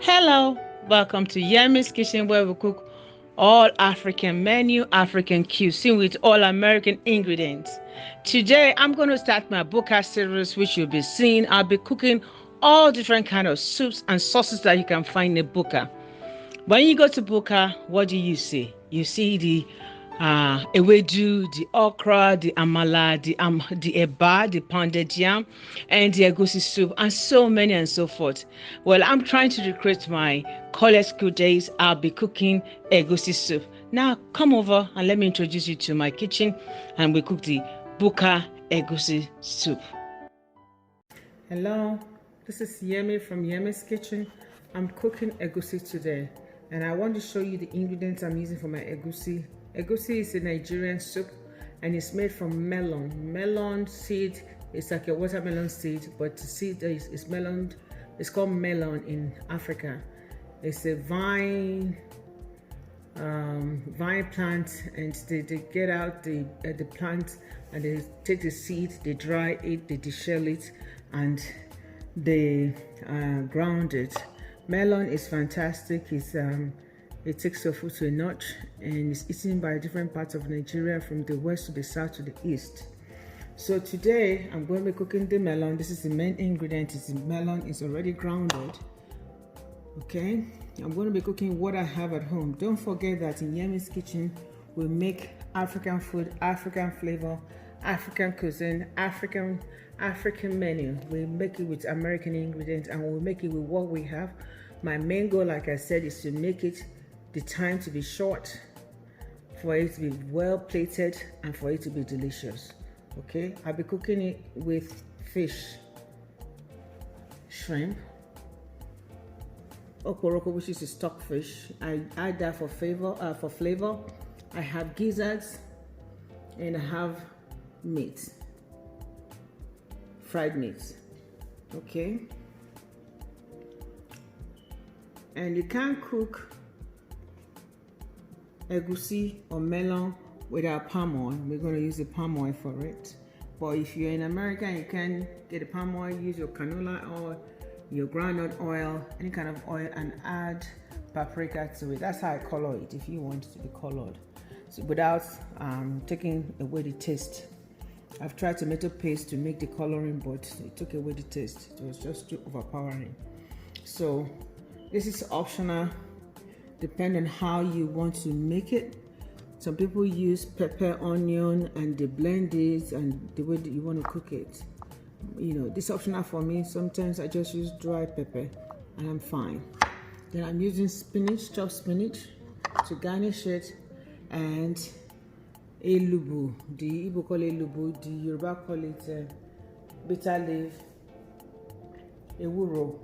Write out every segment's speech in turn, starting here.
Hello, welcome to Yemizkitchen, where we cook all African menu, African cuisine with all American ingredients. Today, I'm going to start my bukaseries, which you'll be seeing. I'll be cooking all different kind of soups and sauces that you can find in buka. When you go to buka, what do you see? You see the ewedu, the okra, the amala, the eba, the pounded yam, and the egusi soup, and so many and so forth. Well, I'm trying to recreate my college school days. I'll be cooking egusi soup. Now, come over and let me introduce you to my kitchen, and we cook the buka egusi soup. Hello, this is Yemi from Yemizkitchen. I'm cooking egusi today, and I want to show you the ingredients I'm using for my egusi. Egusi is a Nigerian soup, and it's made from melon. Melon seed is like a watermelon seed, but the seed is melon. It's called melon in Africa. It's a vine plant, and they get out the plant and they take the seed, they dry it, they deshell it, and they ground it. Melon is fantastic. It takes your food to a notch, and it's eaten by different parts of Nigeria, from the west to the south to the east. So today I'm going to be cooking the melon. This is the main ingredient. Is the melon. Is already grounded. Okay, I'm going to be cooking what I have at home. Don't forget that in Yemizkitchen we make African food, African flavor, African cuisine, African menu. We make it with American ingredients, and we make it with what we have. My main goal, like I said, is to make it the time to be short, for it to be well plated, and for it to be delicious. Okay, I'll be cooking it with fish, shrimp, okoroko, which is a stockfish. I add that for flavor. I have gizzards, and I have meat, fried meat. Okay, and you can't cook egusi or melon without palm oil. We're going to use the palm oil for it. But if you're in America and you can get the palm oil, use your canola oil, your groundnut oil, any kind of oil, and add paprika to it. That's how I color it, if you want it to be colored, so without taking away the taste. I've tried tomato paste to make the coloring, but it took away the taste. It was just too overpowering. So this is optional, depending on how you want to make it. Some people use pepper, onion, and they blend it and the way that you want to cook it. This is optional for me. Sometimes I just use dry pepper and I'm fine. Then I'm using spinach, chopped spinach, to garnish it, and elubu. The Igbo call it elubu, the Yoruba call it bitter leaf. Ewuro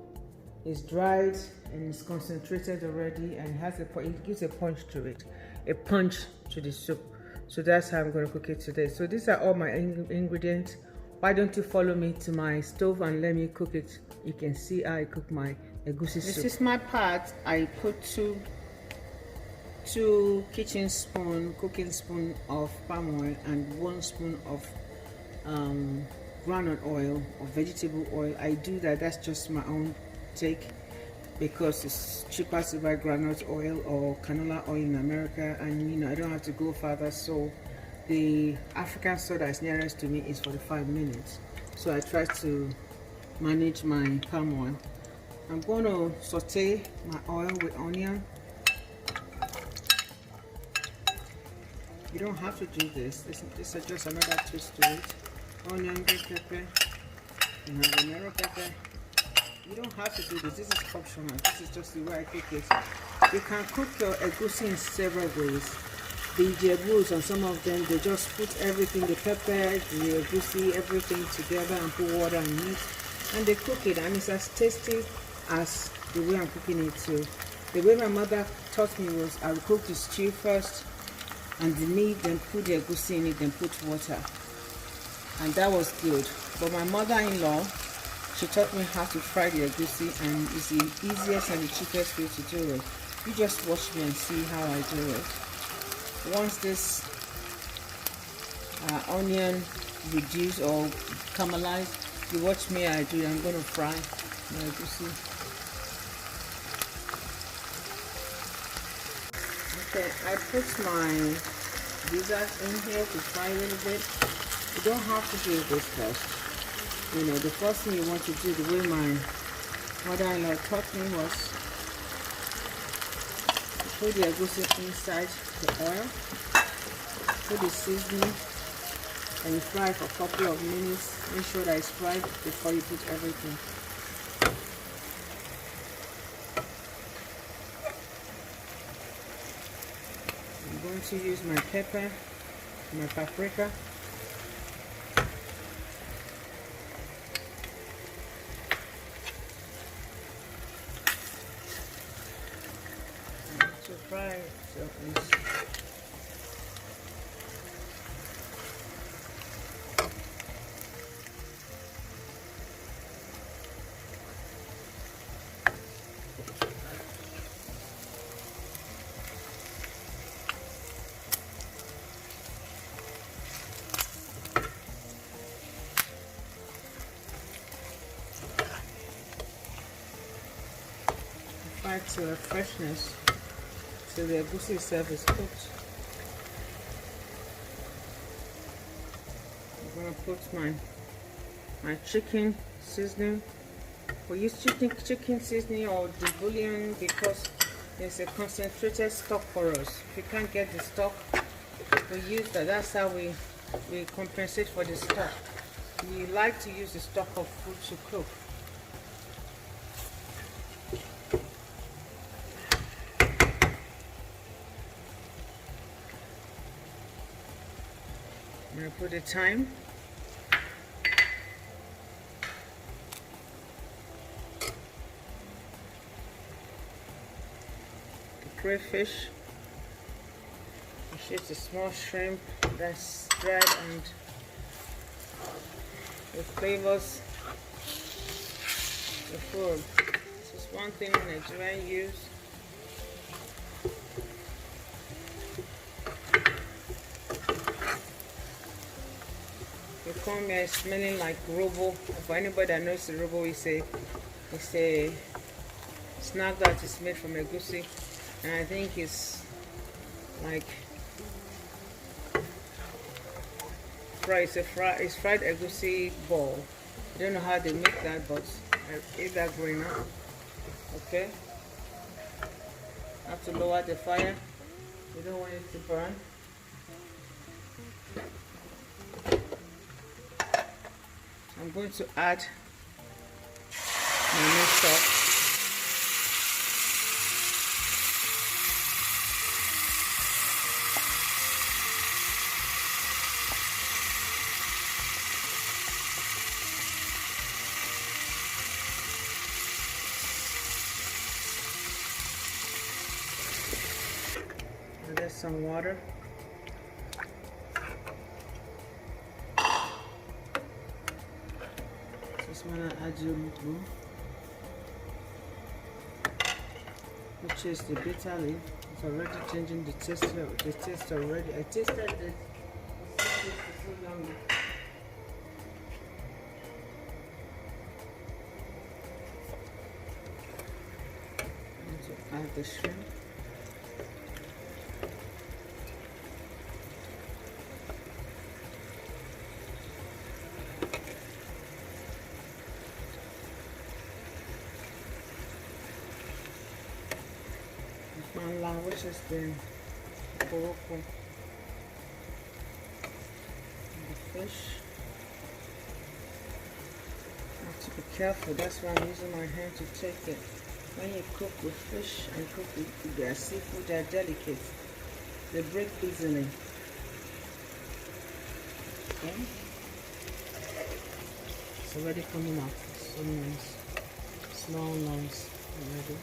is dried and it's concentrated already, and it gives a punch to it, a punch to the soup. So that's how I'm going to cook it today. So these are all my ingredients. Why don't you follow me to my stove and let me cook it? You can see how I cook my egusi soup. This is my pot. I put two cooking spoon of palm oil and 1 spoon of groundnut oil or vegetable oil. I do that. That's just my own take, because it's cheaper to buy groundnut oil or canola oil in America, and I don't have to go further. So the African store that's nearest to me is 45 minutes. So I try to manage my palm oil. I'm going to saute my oil with onion. You don't have to do this. This is just another twist to it. Onion, green pepper, and habanero pepper. You don't have to do this. This is optional. This is just the way I cook it. You can cook your egusi in several ways. The Jebus, and some of them, they just put everything, the pepper, the egusi, everything together and put water and meat, and they cook it, and it's as tasty as the way I'm cooking it too. The way my mother taught me was I would cook the stew first and the meat, then put the egusi in it, then put water, and that was good. But my mother-in-law, she taught me how to fry the egusi, and it's the easiest and the cheapest way to do it. You just watch me and see how I do it. Once this onion reduce or caramelize, you watch me, I do it. I'm going to fry my egusi. I put my gizzards in here to fry a little bit. You don't have to do this first. You know, the first thing you want to do, the way my mother-in-law taught me, was to put the egusi inside the oil, put the seasoning, and you fry for a couple of minutes. Make sure that it's fried before you put everything. I'm going to use my pepper, my paprika. To fry so it's fried to a freshness. So the egusi itself is cooked. I'm gonna put my chicken seasoning. We use chicken seasoning or the bouillon because it's a concentrated stock for us. If you can't get the stock, we use that. That's how we compensate for the stock. We like to use the stock of food to cook. I'm going to put the thyme, the crayfish, which is a small shrimp that's dried and it flavors the food. This is one thing Nigerians use. The corn here is smelling like robo. For anybody that knows the robo, it's a snack that is made from egusi, and I think it's like it's fried egusi ball. I don't know how they make that, but I ate that growing up. Okay, have to lower the fire. We don't want it to burn. I'm going to add my meat stock. And there's some water. Just want to add your blue, which is the bitter leaf. It's already changing the taste. The taste already. I tasted it. It's so yummy. I'm going to add the shrimp. Which is the poroko, the fish. I have to be careful, that's why I'm using my hand to take it. When you cook with fish and cook with their seafood, they're delicate. They break easily. Okay? It's already coming out. It's so nice. Small, nice already.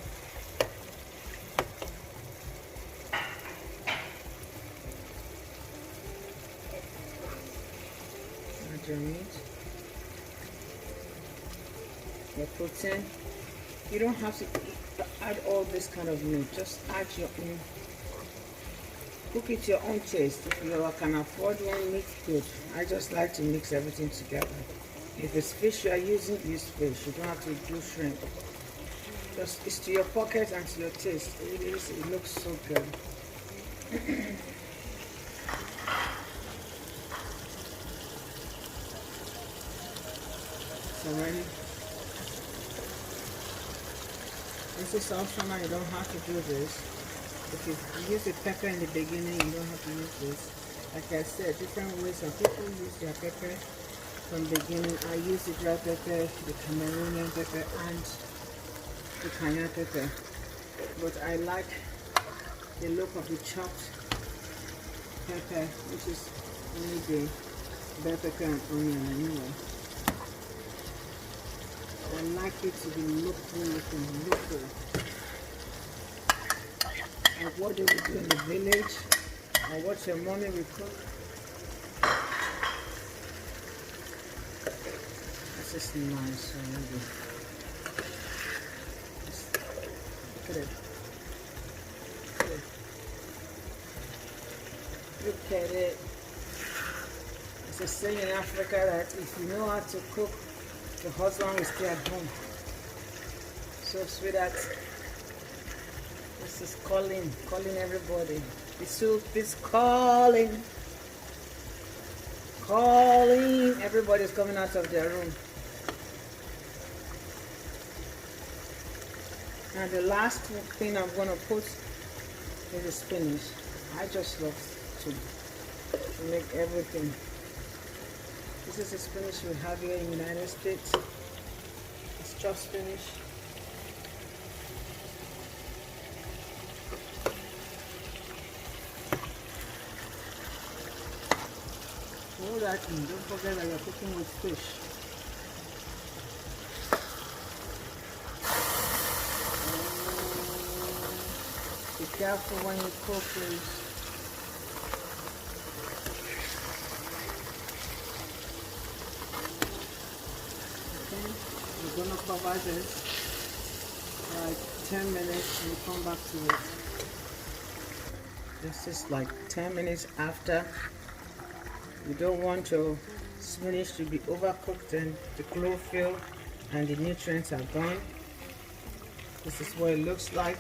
Your meat, your protein. You don't have to add all this kind of meat, just add your own. Cook it to your own taste. If you can afford one meat, good. I just like to mix everything together. If it's fish you are using, use fish. You don't have to do shrimp. Just it's to your pocket and to your taste. It looks so good. So ready. This is optional, you don't have to do this. If you use the pepper in the beginning, you don't have to use this. Like I said, different ways. Some people use their pepper from the beginning. I use the dry pepper, the Cameroonian pepper, and the cayenne pepper. But I like the look of the chopped pepper, which is only the bell pepper and onion anyway. I like it to be local. Like what they would do in the village, or what your mommy will cook. This is nice already. Look at it. Look at it. It's a saying in Africa that if you know how to cook, the husband will stay at home. So sweetheart, this is calling everybody. The soup is calling. Everybody's coming out of their room. And the last thing I'm gonna put is the spinach. I just love to make everything. This is the spinach we have here in the United States. It's chopped spinach. All that in. Don't forget that you're cooking with fish. Be careful when you cook, please. We're gonna cover this for like 10 minutes and we'll come back to it. This is like 10 minutes after. You don't want your spinach to be overcooked and the chlorophyll and the nutrients are gone. This is what it looks like.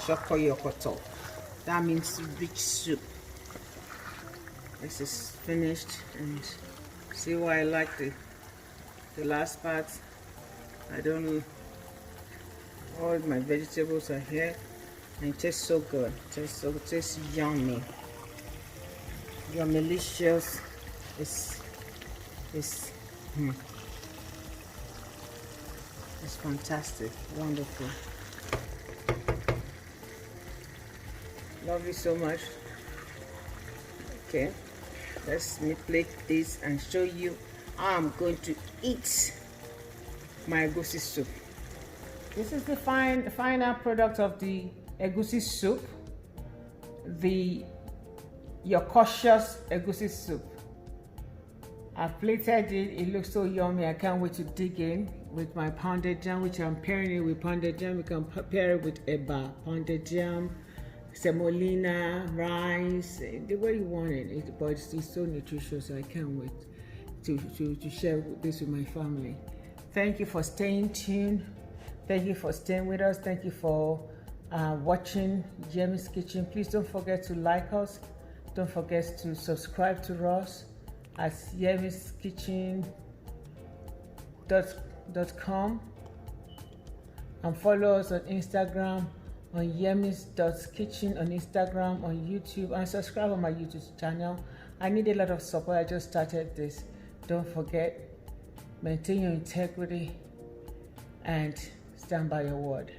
Shokoyokoto. That means rich soup. This is finished, and see why I like the last part. I don't know, all my vegetables are here and it tastes so good. It tastes yummy. Yummy-licious. It's fantastic, wonderful. Love you so much. Okay, let me plate this and show you how I'm going to eat my egusi soup. This is the final product of the egusi soup, your cautious egusi soup. I've plated it. It looks so yummy. I can't wait to dig in with my pounded jam, which I'm pairing it with pounded jam. You can pair it with eba, pounded jam, semolina, rice, the way you want it. But it's so nutritious. I can't wait to share this with my family. Thank you for staying tuned. Thank you for staying with us. Thank you for watching Yemizkitchen. Please don't forget to like us. Don't forget to subscribe to us at yemizkitchen.com and follow us on Instagram on yemiz.kitchen on Instagram, on YouTube, and subscribe on my YouTube channel. I need a lot of support. I just started this. Don't forget, maintain your integrity and stand by your word.